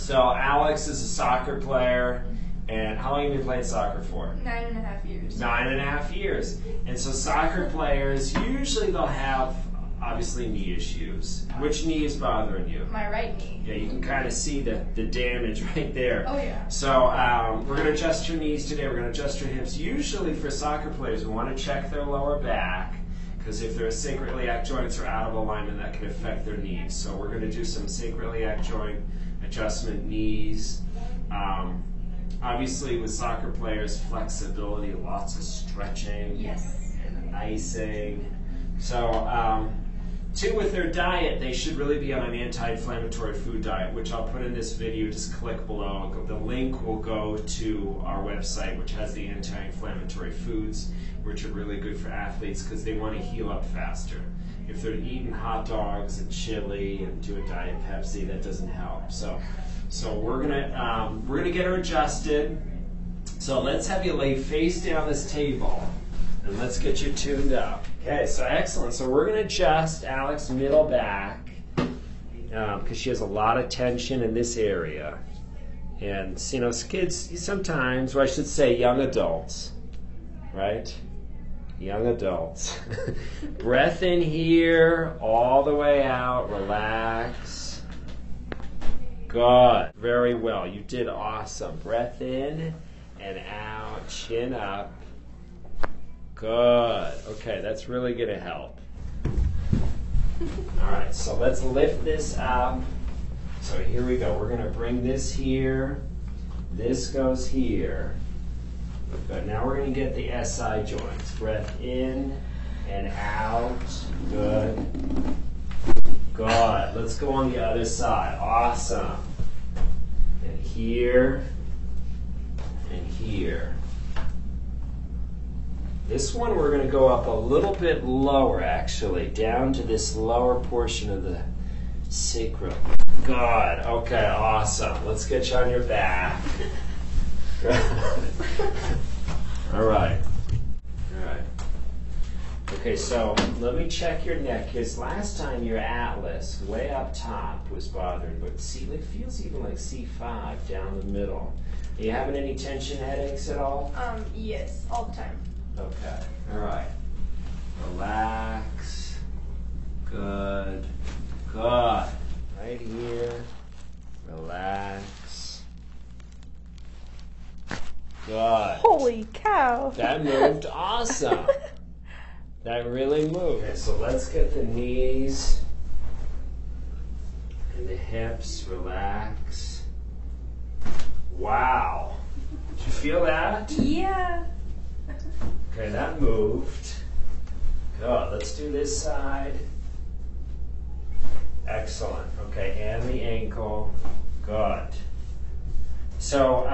So Alex is a soccer player, and how long have you played soccer for? 9.5 years. 9.5 years. And so soccer players, usually they'll have, obviously, knee issues. Which knee is bothering you? My right knee. Yeah, you can kind of see the damage right there. Oh, yeah. So we're going to adjust your knees today. We're going to adjust your hips. Usually for soccer players, we want to check their lower back, because if their sacroiliac joints are out of alignment, that can affect their knees. So we're going to do some sacroiliac joint adjustment, knees. Obviously with soccer players, flexibility, lots of stretching. Yes. And icing. So two, with their diet, they should really be on an anti-inflammatory food diet, which I'll put in this video. Just click below. The link will go to our website, which has the anti-inflammatory foods, which are really good for athletes because they want to heal up faster. If they're eating hot dogs and chili and do a Diet Pepsi, that doesn't help. So we're gonna get her adjusted. So let's have you lay face down this table, and let's get you tuned up. Okay, so excellent. So we're gonna adjust Alex's middle back because she has a lot of tension in this area. And you know, kids sometimes, or I should say young adults, right? Young adults. Breath in here, all the way out, relax. Good. Very well. You did awesome. Breath in and out, chin up. Good. Okay, that's really going to help. All right, so let's lift this up. So here we go. We're going to bring this here. This goes here. Good. Now we're going to get the SI joints. Breath in and out. Good. Good. Let's go on the other side. Awesome. And here and here. This one we're going to go up a little bit lower, actually, down to this lower portion of the sacrum. Good. Okay, awesome. Let's get you on your back. All right. All right. Okay, so let me check your neck. Because last time your atlas, way up top, was bothering, but see, it feels even like C5 down the middle. Are you having any tension headaches at all? Yes, all the time. Okay. All right. Relax. Good. Good. Right here. Relax. Good. Holy cow. That moved awesome. That really moved. Okay, so let's get the knees and the hips. Relax. Wow. Did you feel that? Yeah. Okay, that moved. Good. Let's do this side. Excellent. Okay, and the ankle. Good. So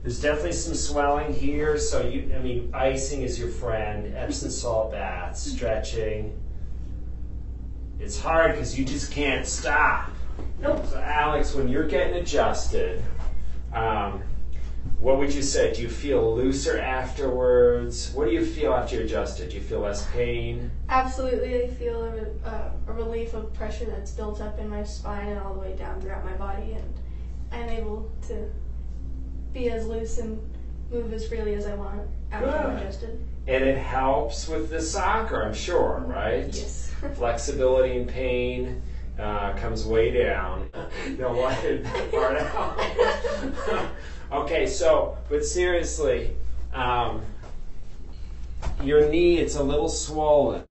there's definitely some swelling here. So icing is your friend. Epsom salt baths, stretching. It's hard because you just can't stop. Nope. So Alex, when you're getting adjusted, what would you say? Do you feel looser afterwards? What do you feel after you're adjusted? Do you feel less pain? Absolutely. I feel a relief of pressure that's built up in my spine and all the way down throughout my body, and I'm able to be as loose and move as freely as I want after I'm adjusted. And it helps with the soccer, I'm sure, right? Yes. Flexibility and pain comes way down. You'll let it part out. Okay, so, but seriously, your knee, it's a little swollen.